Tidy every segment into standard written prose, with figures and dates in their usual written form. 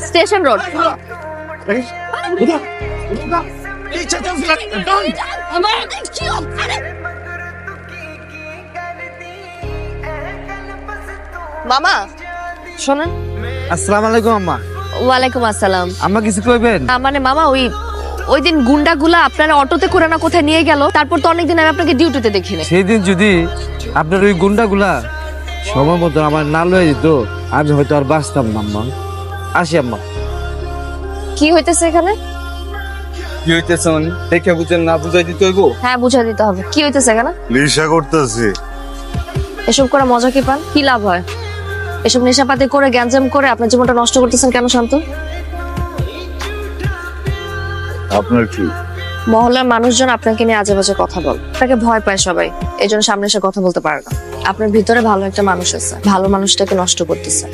Station road. মামা শোনেন। আসসালামু আলাইকুম আম্মা। ওয়ালাইকুম আসসালাম। আম্মা কিছু কইবেন? মানে মামা ওই দিন গুন্ডাগুলা আপনারা অটোতে করে না কোথায় নিয়ে গেল, তারপর তো অনেকদিন আমি আপনাকে ডিউটিতে দেখিনি। সেই দিন যদি আপনার ওই গুন্ডাগুলা সময় মতো আমার না লয়ে যেত, আমি হয়তো আর বাঁচতাম না আম্মা। আসি আম্মা। কি হইতেছে এখানে? কি হইতেছে মানে দেখে বুঝেন না, বুঝাই দিতে হইব? হ্যাঁ বুঝা দিতে হবে। কি হইতেছে এখানে? নেশা করতেছি। এসব করে মজা কি পান? কি লাভ হয়? এসব নেশাপাতি করে গ্যাঞ্জাম করে আপনার জীবনটা নষ্ট করতেছেন কেন শান্ত? আপনার কি? মহল্লার মানুষজন আপনাকে নিয়ে আজে বাজে কথা বল, তাকে ভয় পায় সবাই, এই জন্য সামনে এসে কথা বলতে পারে না। আপনার ভিতরে ভালো একটা মানুষ আছে, ভালো মানুষটাকে নষ্ট করতেছে।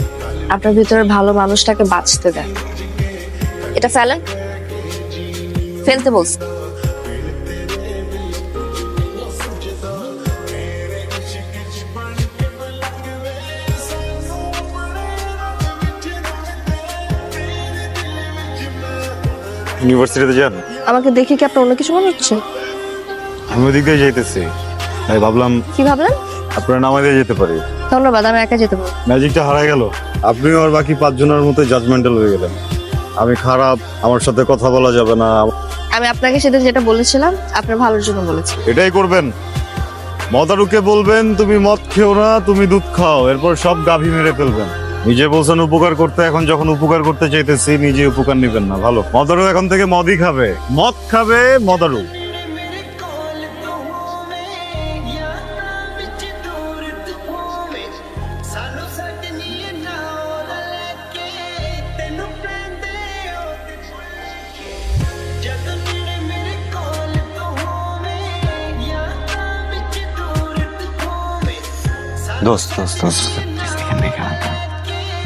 আপনার ভিতরে ভালো মানুষটাকে বাঁচতে দেন। এটা ফেলেন, ফেলতে বলছি। ইউনিভার্সিটিতে যান? আমাকে দেখে কি আপনার অন্য কিছু মনে হচ্ছে? আমি ওদিক দিয়ে যাইতেছি, তাই ভাবলাম কি ভাবলেন? আপনার নামা দিয়ে যেতে পারি। ধন্যবাদ, আমি একা যেতে পারবো। ম্যাজিকটা হারাই গেল। আপনিও আর বাকি 5 জনের মতো জাজমেন্টাল হয়ে গেলেন। আমি খারাপ, আমার সাথে কথা বলা যাবে না। আমি আপনাকে সেদিন যেটা বলেছিলাম আপনার ভালোর জন্য বলেছি। এটাই করবেন। মদারুকে বলবেন তুমি মদ খেও না, তুমি দুধ খাও, এরপর সব গাভী মেরে ফেলবেন। নিজে বলছেন উপকার করতে, এখন যখন উপকার করতে চাইতেছি নিজে উপকার নিবেন না। ভালো, মদারু এখন থেকে মদই খাবে, মদ খাবে মদারু। দোস্ত দোস্ত দোস্ত এখানে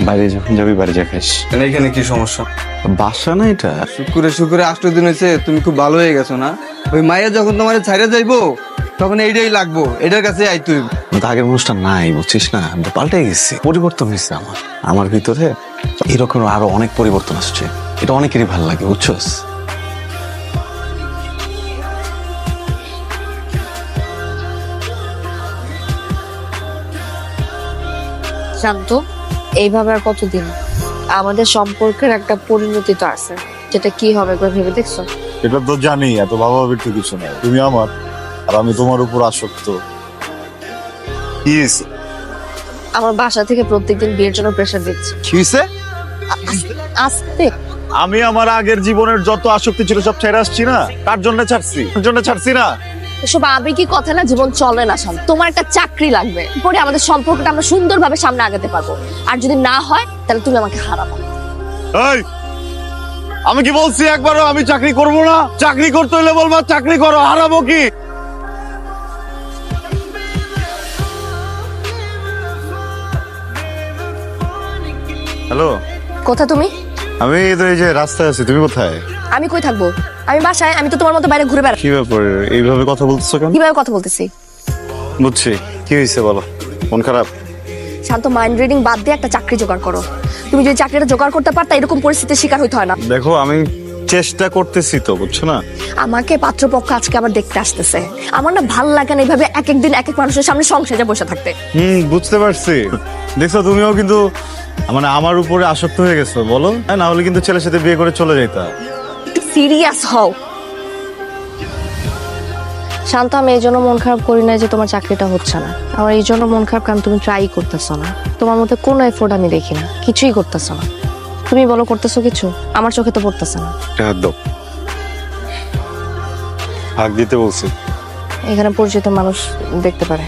বাইরে যখন যাবি বাড়ি যা খাইস। এখানে কি সমস্যা? বাসা না এটা? শুক্রে শুক্রে 8 দিন হয়েছে, তুমি খুব ভালো হয়ে গেছো না? ওই মায়ের যখন তোমার ছাইড়ে যাইবো তখন এইটাই লাগবো, এটার কাছে আইতে হইব। আগের মানুষটা নাই, বুঝছিস না? আমি তো পাল্টে গেছি, পরিবর্তন হয়েছে আমার ভিতরে। এরকম আরো অনেক পরিবর্তন আসছে, এটা অনেকেরই ভালো লাগে, বুঝছস? শান্ত, এইভাবে আর কতদিন? আমাদের সম্পর্কের একটা পরিণতি তো আছে, যেটা কি হবে একবার ভেবে দেখছো? এটা তো জানি, এত ভাবাভাবির তো কিছু নাই। তুমি আমার আর আমি তোমার উপর আসক্ত। আমার বাসা থেকে প্রত্যেকদিন বিয়ের জন্য প্রেশার দিচ্ছে। কি হইছে? আস্তে। আমি আমার আগের জীবনের যত আসক্তি ছিল সব ছেড়ে আসছি না, তার জন্য ছাড়ছি না। এসব আবেগী কথা না, জীবন চলে না শান্ত। তোমার একটা চাকরি লাগবে, পরে আমাদের সম্পর্কটা আমরা সুন্দরভাবে সামনে আগাতে পারবো। আর যদি না হয় তাহলে তুমি আমাকে হারাবো। এই, আমি কি বলছি একবারও আমি চাকরি করব না? চাকরি করতে হলে বলবা চাকরি করো, হারাবো কি? হ্যালো, কোথায় তুমি? আমি তো এই যে রাস্তায় আছি। তুমি কোথায়? আমি কই থাকবো? আমি বাসায়। আমি তো তোমার মতো বাইরে ঘুরে বেড়াই। কি ব্যাপার, এইভাবে কথা বলতেছো কেন? কিভাবে কথা বলতেছি? বুঝছি, কি হয়েছে বলো। মন খারাপ? শান্ত, মাইন্ড রিডিং বাদ দিয়ে একটা চাকরি জোগাড় করো। তুমি যদি চাকরিটা জোগাড় করতে পারতা এরকম পরিস্থিতির শিকার হইতে হয় না। দেখো, আমি চেষ্টা করতেছি তো, বুঝছো না? আমাকে পাত্রপক্ষ আজকে আবার দেখতে আসতেছে। আমার না ভাল লাগে না এইভাবে এক এক দিন এক এক মানুষের সামনে সংসারে বসে থাকতে। বুঝতে পারছি। দেখছো, তুমিও কিন্তু মানে আমার উপরে আসক্ত হয়ে গেছো। বলো, না হলে কিন্তু ছেলের সাথে বিয়ে করে চলে যাইতা। সিরিয়াস হও শান্ত। আমি এই জন্য মন খারাপ করি না যে তোমার চাকরিটা হচ্ছে না। আমার এই জন্য মন খারাপ কারণ তুমি ট্রাই করতেছো না। তোমার মধ্যে কোনো এফোর্ট আমি দেখি না, কিছুই করতেছো না। তুমি বলো করতেছো কিছু? আমার চোখে তো পড়তেছে না। হাত দাও। হাত দিতে বলছি। এখানে পরিচিত মানুষ দেখতে পারে।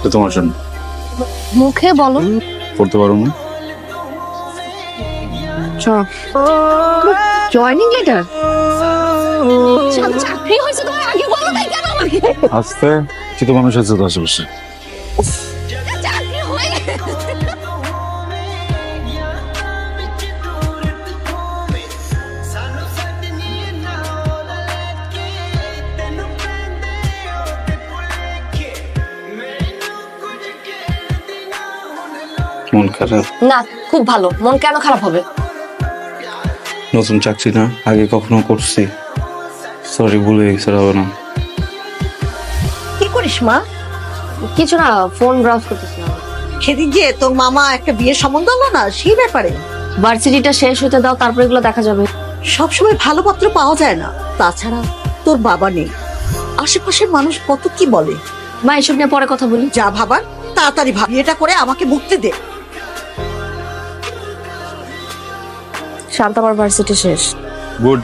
তো তোমার জন্য। মুখে বলো। পড়তে পারো না? Joining letter? চাকরি হয়েছে তোমার, আগে বলো নাই কেন আমাকে? আস্তে চিত মানুষ আছে তো আশেপাশে। চাকরি হয়ে গেছে। খারাপ? না, খুব ভালো। মন কেন খারাপ হবে? নতুন চাকরি না, আগে কখনো করছি। সরি, ভুলে গেছে, হবে না। কি করিস মা? কিছু না, ফোন ব্রাউজ করতেছিলাম। সেদিন যে তোর মামা একটা বিয়ের সম্বন্ধ হলো না, সেই ব্যাপারে। ভার্সিটিটা শেষ হতে দাও, তারপর এগুলো দেখা যাবে। সবসময় ভালো পাত্র পাওয়া যায় না। তাছাড়া তোর বাবা নেই, আশেপাশের মানুষ কত কি বলে। মা, এসব নিয়ে পরে কথা বলি। যা ভাবার তাড়াতাড়ি ভাব, এটা করে আমাকে মুক্তি দে। শান্ত, আমার ভার্সিটি শেষ। গুড।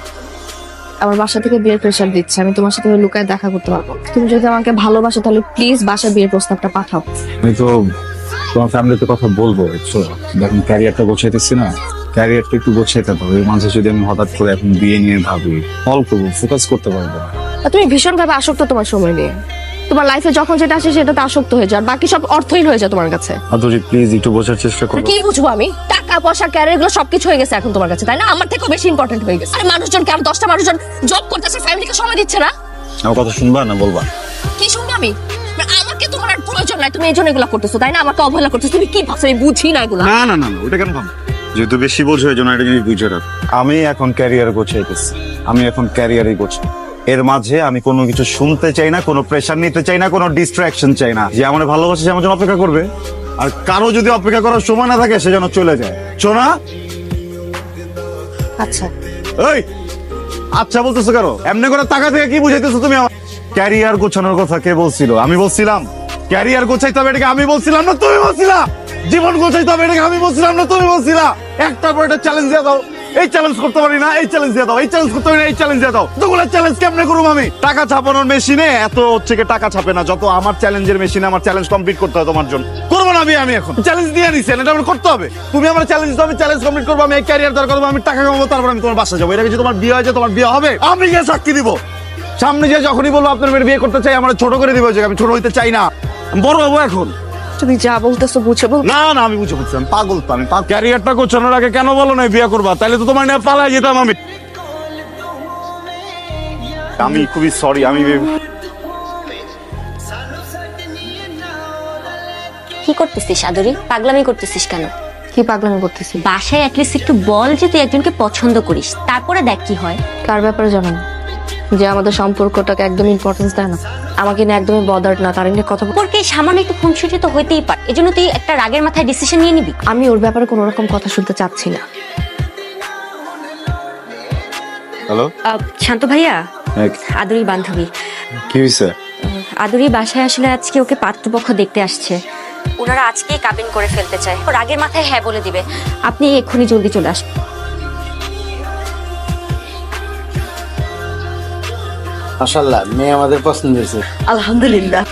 আমার বাসা থেকে বিয়ের প্রেশার দিচ্ছে, আমি তোমার সাথে লুকায় দেখা করতে পারবো। তুমি যদি আমাকে ভালোবাসো তাহলে প্লিজ বাসা বিয়ের প্রস্তাবটা পাঠাও। আমি তো তোমার ফ্যামিলিতে কথা বলবো, দেখুন ক্যারিয়ারটা গোছাইতেছি না, ক্যারিয়ারটা একটু গোছাইতে হবে। এর মাঝে যদি আমি হঠাৎ করে এখন বিয়ে নিয়ে ভাবি, অল্প ফোকাস করতে পারবো না। আর তুমি ভীষণ ভাবে আসক্ত তোমার সময় নিয়ে। তোমার লাইফে যখন যেটা আসে সেটাতে আসক্ত হয়ে যায়, আর বাকি সব অর্থহীন হয়ে যায় তোমার কাছে। আদরি প্লিজ একটু বোঝার চেষ্টা করো। কি বুঝবো আমি? টাকা পয়সা ক্যারিয়ার এগুলো সবকিছু হয়ে গেছে এখন তোমার কাছে, তাই না? আমার থেকেও বেশি ইম্পর্টেন্ট হয়ে গেছে। আর মানুষজনকে, আর 10টা মানুষজন জব করতেছে, ফ্যামিলিকে সময় দিচ্ছে না। আমার কথা শুনবা না বলবা? কি শুনবো আমি? আমাকে তোমার আর প্রয়োজন নাই, তুমি এই জন্য এগুলো করতেছো, তাই না? আমাকে অবহেলা করতেছো। তুমি কি ভাবছো আমি বুঝি না এগুলো? না না না না, ওটা কেন ভাবো? যেহেতু বেশি বোঝো এই জন্য এটা জিনিস বুঝে রাখ। আমি এখন ক্যারিয়ার গোছাইতেছি, আমি এখন ক্যারিয়ারই গোছাই। এর মাঝে আমি কোনো কিছু শুনতে চাই না, কোনো প্রেশার নিতে চাই না, কোনো ডিস্ট্রাকশন চাই না। যে আমার ভালোবাসে সে আমার জন্য অপেক্ষা করবে, আর কারো যদি অপেক্ষা করার সময় না থাকে সে যেন চলে যায়। শোনা? আচ্ছা, এই আচ্ছা বলতেছো কারো? এমনি করে টাকা থেকে কি বুঝাইতেছো তুমি আমার? ক্যারিয়ার গোছানোর কথা কে বলছিল? আমি বলছিলাম। ক্যারিয়ার গোছাইতে হবে এটাকে আমি বলছিলাম না তুমি বলছিলা? জীবন গোছাইতে হবে এটাকে আমি বলছিলাম না তুমি বলছিলা? একটার পর একটা চ্যালেঞ্জ দিয়ে দাও। এই চ্যালেঞ্জ করতে পারি না, এই চ্যালেঞ্জ দিয়ে দাও। এই চ্যালেঞ্জ করতে পারি না, এই চ্যালেঞ্জ দিয়ে দাও। তোগুলো চ্যালেঞ্জ কেমনে করবো আমি? টাকা ছাপানোর মেশিনে এত হচ্ছে কি টাকা ছাপে না, যত আমার চ্যালেঞ্জের মেশিনে আমার চ্যালেঞ্জ কমপ্লিট করতে হয় তোমার জন্য। করবো না আমি এখন চ্যালেঞ্জ দিয়ে নিছেন, এটা আমার করতে হবে। তুমি আমার চ্যালেঞ্জ দাও, আমি চ্যালেঞ্জ কমপ্লিট করবো। আমি ক্যারিয়ার দরকার হবে, আমি টাকা কামাবো, তারপর আমি তোমার বাসা যাবো। এটা যদি তোমার বিয়ে হয়, তোমার বিয়ে হবে, আমি গিয়ে সাক্ষী দিব। সামনে যে যখনই বলবো আপনার মেয়ের বিয়ে করতে চাই, আমার ছোট করে দিবে, যে আমি ছোট হইতে চাই না, আমি বড় হবো এখন। তুমি যা বলতেছো বুঝে বল। না না, আমি বুঝে বলছি, আমি পাগল তো। আমি ক্যারিয়ারটা গোছানোর আগে কেন বলো না বিয়ে করবা? তাহলে তো তোমার নিয়ে পালাই যেতাম আমি। আমি খুবই সরি। আমি কি করতেছিস আদরি? পাগলামি করতেছিস কেন? কি পাগলামি করতেছি? বাসায় অ্যাটলিস্ট একটু বল যে তুই একজনকে পছন্দ করিস, তারপরে দেখ কি হয়। কার ব্যাপারে জানো না? যে আমাদের সম্পর্কটাকে একদম ইম্পর্টেন্স দেয় না, আমাকে নিয়ে একদমই বদার্ড না, তার নিয়ে কথা সম্পর্কে সামান্য একটু খুনসুটি তো হইতেই পারে, এজন্য তুই একটা রাগের মাথায় ডিসিশন নিয়ে নিবি? আমি ওর ব্যাপারে কোনো রকম কথা শুনতে চাচ্ছি না। হ্যালো, শান্ত ভাইয়া, আদুরি বান্ধবী। কি হয়েছে? আদুরি বাসায় আসলে আজকে ওকে পাত্রপক্ষ দেখতে আসছে। ওনারা আজকেই কাবিন করে ফেলতে চায়। ও রাগের মাথায় হ্যাঁ বলে দিবে। আপনি এক্ষুনি জলদি চলে আসুন। মাশাআল্লাহ, মেয়ে আমাদের পছন্দ হয়েছে। আলহামদুলিল্লাহ।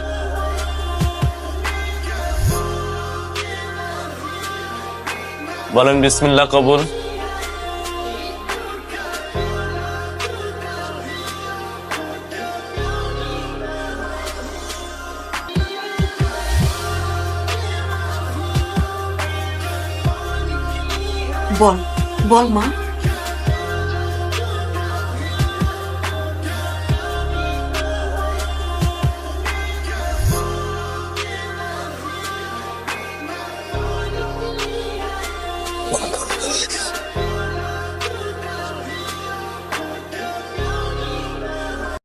বলেন বিসমিল্লাহ কবুল। বল বল মা।